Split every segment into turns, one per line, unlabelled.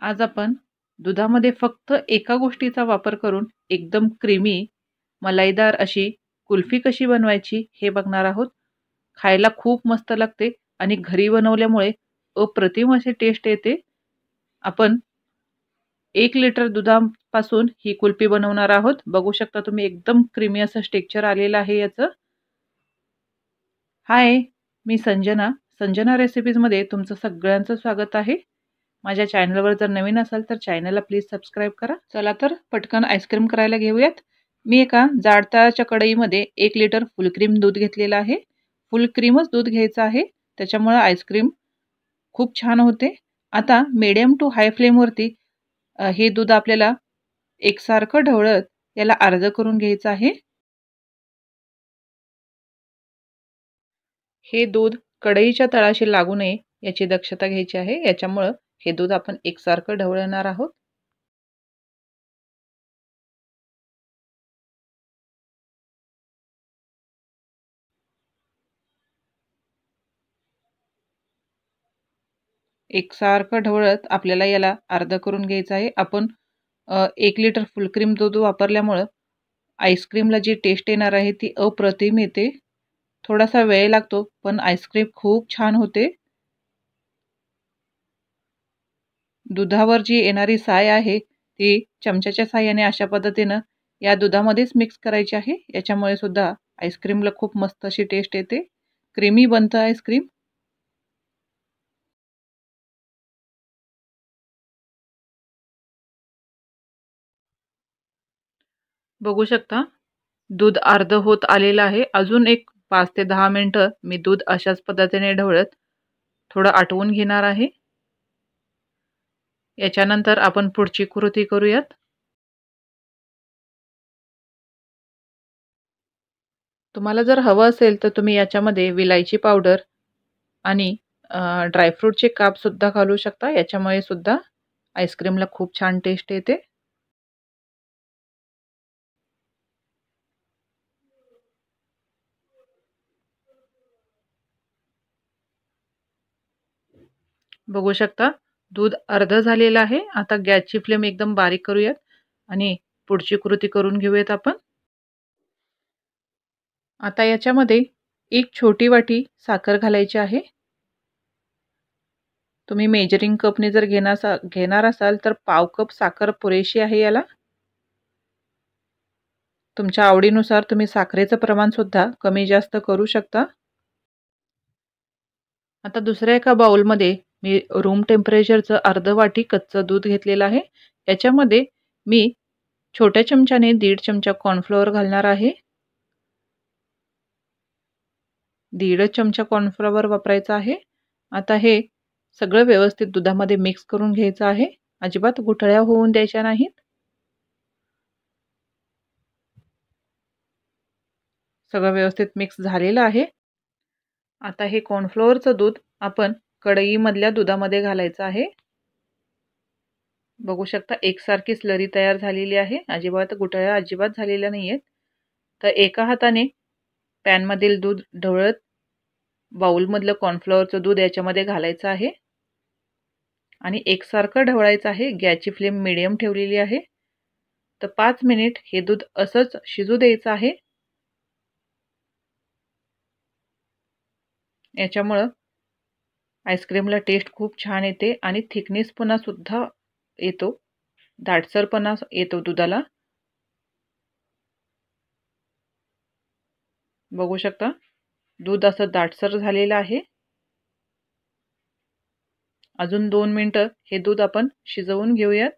आज आपण दुधामध्ये फक्त एका गोष्टीचा वापर करून एकदम क्रीमी, मलाईदार अशी कुल्फी कशी बनवायची हे बघणार आहोत. खायला खूप मस्त लागते आणि घरी बनवल्यामुळे अप्रतिम अशी टेस्ट येते. आपण 1 लिटर दुधापासून ही कुल्फी बनवणार आहोत. बघू शकता तुम्ही एकदम क्रीमी असं टेक्स्चर आलेलं आहे याचं. हाय, मी संजना रेसिपीजमध्ये तुमचं सगळ्यांचं स्वागत आहे. माझ्या चॅनलवर जर नवीन असाल तर चॅनलला प्लीज सबस्क्राईब करा. चला तर पटकन आईस्क्रीम करायला घेऊयात. मी एका जाड तळाच्या कढईमध्ये 1 लिटर फुल क्रीम दूध घेतलेलं आहे. फुल क्रीमच दूध घ्यायचं आहे, त्याच्यामुळे आईस्क्रीम खूप छान होते. आता मीडियम टू हाय फ्लेमवरती हे दूध आपल्याला एकसारखं ढवळत याला अर्ध करून घ्यायचं आहे. हे दूध कढईच्या तळाशी लागू नये याची दक्षता घ्यायची आहे. याच्यामुळं हे दूध आपण एकसारखं ढवळणार आहोत. एकसारखं ढवळत आपल्याला याला अर्ध करून घ्यायचं आहे. आपण 1 लिटर फुल क्रीम दूध वापरल्यामुळं आईस्क्रीमला जी टेस्ट येणार आहे ती अप्रतिम येते. थोडासा वेळ लागतो पण आईस्क्रीम खूप छान होते. दुधावर जी येणारी साय आहे ती चमच्याच्या साहाय्याने अशा पद्धतीनं या दुधामध्येच मिक्स करायची आहे. याच्यामुळे सुद्धा आईस्क्रीमला खूप मस्त अशी टेस्ट येते. क्रीमी बनतं आईस्क्रीम. बघू शकता दूध अर्ध होत आलेलं आहे. अजून एक 5 ते 10 मिनिटं मी दूध अशाच पद्धतीने ढवळत थोडं आटवून घेणार आहे. याच्यानंतर आपण पुढची कृती करूयात. तुम्हाला जर हवं असेल तर तुम्ही याच्यामध्ये विलायची पावडर आणि ड्रायफ्रूटचे कापसुद्धा घालू शकता. याच्यामुळे सुद्धा आईस्क्रीमला खूप छान टेस्ट येते. बघू शकता दूध अर्ध झालेलं आहे. आता गॅसची फ्लेम एकदम बारीक करूयात आणि पुढची कृती करून घेऊयात आपण. आता याच्यामध्ये एक छोटी वाटी साखर घालायची आहे. तुम्ही मेजरिंग कपने जर घेणार असाल तर पाव कप साखर पुरेशी आहे याला. तुमच्या आवडीनुसार तुम्ही साखरेचं प्रमाण सुद्धा कमी जास्त करू शकता. आता दुसऱ्या एका बाउलमध्ये मी रूम टेम्परेचरचं अर्ध वाटी कच्चं दूध घेतलेलं आहे. याच्यामध्ये मी छोट्या चमच्याने 1.5 चमचा कॉर्नफ्लॉवर घालणार आहे. 1.5 चमचा कॉर्नफ्लॉवर वापरायचा आहे. आता हे सगळं व्यवस्थित दुधामध्ये मिक्स करून घ्यायचं आहे. अजिबात गुठळ्या होऊन द्यायच्या नाहीत. सगळं व्यवस्थित मिक्स झालेलं आहे. आता हे कॉर्नफ्लॉवरचं दूध आपण कढईमधल्या दुधामध्ये घालायचं आहे. बघू शकता एकसारखी स्लरी तयार झालेली आहे. अजिबात गुठळ्या अजिबात झालेल्या नाहीयेत. तर एका हाताने पॅनमधील दूध ढवळत बाउलमधलं कॉर्नफ्लॉवरचं दूध याच्यामध्ये घालायचं आहे आणि एकसारखं ढवळायचं आहे. गॅसची फ्लेम मीडियम ठेवलेली आहे. तर 5 मिनिट हे दूध असंच शिजू द्यायचं आहे. याच्यामुळं आईस्क्रीमला टेस्ट खूप छान येते आणि थिकनेसपणा सुद्धा येतो, दाटसरपणा येतो दुधाला. बघू शकता दूध असं दाटसर झालेलं आहे. अजून 2 मिनिटं हे दूध आपण शिजवून घेऊयात.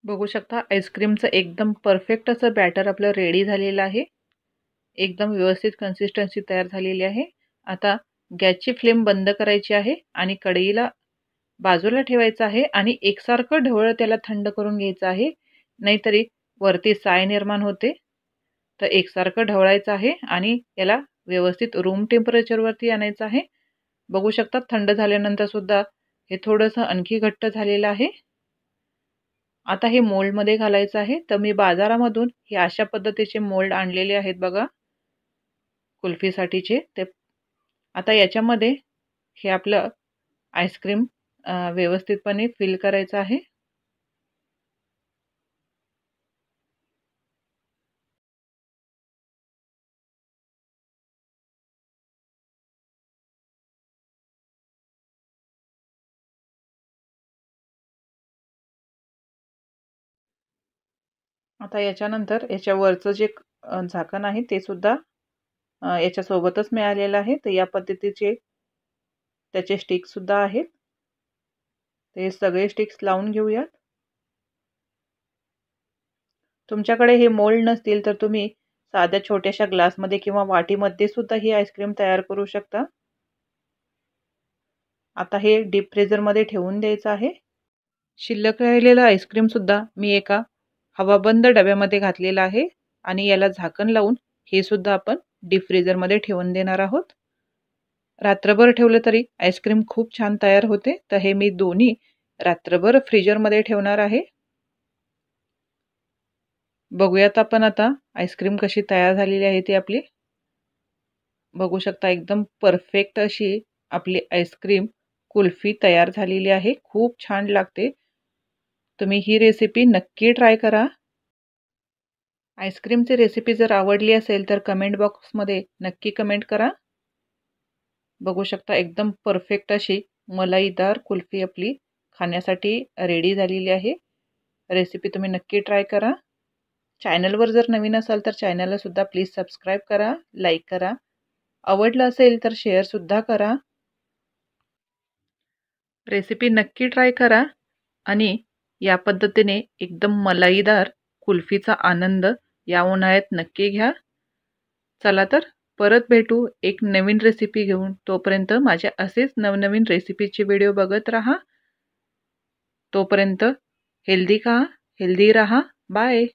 बघू शकता आईस्क्रीमचं एकदम परफेक्ट असं बॅटर आपलं रेडी झालेलं आहे. एकदम व्यवस्थित कन्सिस्टन्सी तयार झालेली आहे. आता गॅसची फ्लेम बंद करायची आहे आणि कढईला बाजूला ठेवायचं आहे आणि एकसारखं ढवळं त्याला थंड करून घ्यायचं आहे. नाहीतरी वरती साय निर्माण होते. तर एकसारखं ढवळायचं आहे आणि याला व्यवस्थित रूम टेम्परेचरवरती आणायचं आहे. बघू शकता थंड झाल्यानंतर सुद्धा हे थोडंसं आणखी घट्ट झालेलं आहे. आता हे मोल्डमध्ये घालायचं आहे. तर मी बाजारामधून हे अशा पद्धतीचे मोल्ड आणलेले आहेत बघा, कुल्फीसाठीचे. ते आता याच्यामध्ये हे आपलं आईस्क्रीम व्यवस्थितपणे फिल करायचं आहे. आता याच्यानंतर याच्यावरचं जे झाकण आहे ते सुद्धा याच्यासोबतच मिळालेलं आहे. तर या पद्धतीचे त्याचे स्टिक्स सुद्धा आहेत. ते सगळे स्टिक्स लावून घेऊयात. तुमच्याकडे हे मोल्ड नसतील तर तुम्ही साध्या छोट्याशा ग्लासमध्ये किंवा वाटीमध्ये सुद्धा ही आईस्क्रीम तयार करू शकता. आता हे डीप फ्रीझरमध्ये ठेवून द्यायचं आहे. शिल्लक राहिलेलं आईस्क्रीम सुद्धा मी एका हवाबंद डब्यामध्ये घातलेला आहे आणि याला झाकण लावून हे सुद्धा आपण डीप फ्रीझरमध्ये ठेवून देणार आहोत. रात्रभर ठेवलं तरी आईस्क्रीम खूप छान तयार होते. तर हे मी दोन्ही रात्रभर फ्रीजरमध्ये ठेवणार आहे. बघूयात आपण आता आईस्क्रीम कशी तयार झालेली आहे ती आपली. बघू शकता एकदम परफेक्ट अशी आपली आईस्क्रीम कुल्फी तयार झालेली आहे. खूप छान लागते. तुम्ही ही रेसिपी नक्की ट्राय करा. आईस्क्रीमची रेसिपी जर आवडली असेल तर कमेंट बॉक्समध्ये नक्की कमेंट करा. बघू शकता एकदम परफेक्ट अशी मलाईदार कुल्फी आपली खाण्यासाठी रेडी झालेली आहे. रेसिपी तुम्ही नक्की ट्राय करा. चॅनलवर जर नवीन असाल तर चॅनलला सुद्धा प्लीज सबस्क्राईब करा, लाईक करा. आवडलं असेल तर शेअरसुद्धा करा. रेसिपी नक्की ट्राय करा आणि या पद्धतीने एकदम मलाईदार कुल्फीचा आनंद या उन्हाळ्यात नक्की घ्या. चला तर परत भेटू एक नवीन रेसिपी घेऊन. तोपर्यंत माझ्या असेच नवनवीन रेसिपीचे व्हिडिओ बघत राहा. तोपर्यंत हेल्दी खा, हेल्दी राहा. बाय.